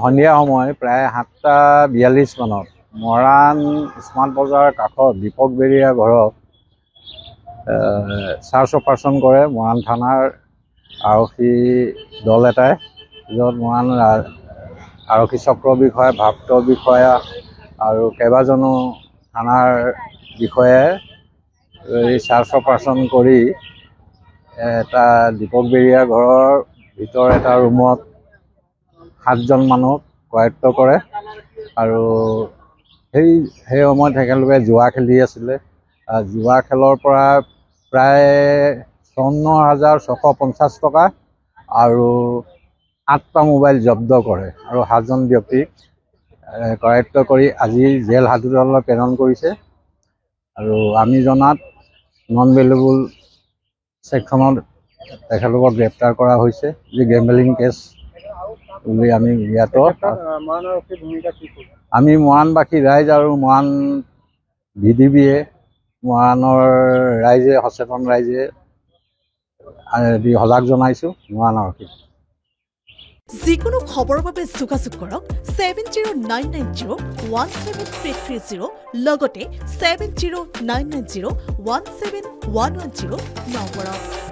সন্ধিয়া সময় প্ৰায় 7:42 মানত মৰাণ স্মাৰ্ট বজাৰৰ কাষত দীপক বেৰিয়া ঘৰত চাৰ্চ অপাৰেশ্যন কৰে মৰাণ থানাৰ আৰক্ষী দল এটাই, য'ত মৰাণ আৰক্ষী চক্ৰ বিষয়া, ভাপ্ত বিষয়া আৰু কেইবাজনো থানাৰ বিষয়াই এই চাৰ্চ অপাৰেশ্যন কৰি এটা দীপক বেৰিয়া ঘৰৰ ভিতৰ এটা ৰুমত 7জন মানুহক কৰায়ত্ব কৰে আৰু সেই সময়ত তেখেতলোকে জুৱা খেলি আছিলে। জুৱা খেলৰ পৰা প্ৰায় 54,650 টকা আৰু 8টা মোবাইল জব্দ কৰে আৰু 7জন ব্যক্তিক কৰায়ত্ব কৰি আজি জেল হাজোতলৈ প্ৰেৰণ কৰিছে। আৰু আমি জনাত নন ভেলুবল ছেকশ্যনত তেখেতলোকক গ্ৰেপ্তাৰ কৰা হৈছে, যি গেম্বলিং কেছ বুলি আমি ইয়াত আমি মৰাণবাসী ৰাইজ আৰু মৰাণ VDBয়ে মৰাণৰ ৰাইজে সচেতন ৰাইজে সজাগ জনাইছোঁ মৰাণ আৰক্ষীক। যিকোনো খবৰৰ বাবে যোগাযোগ কৰক 7099017330 লগতে 7099017110 নম্বৰত।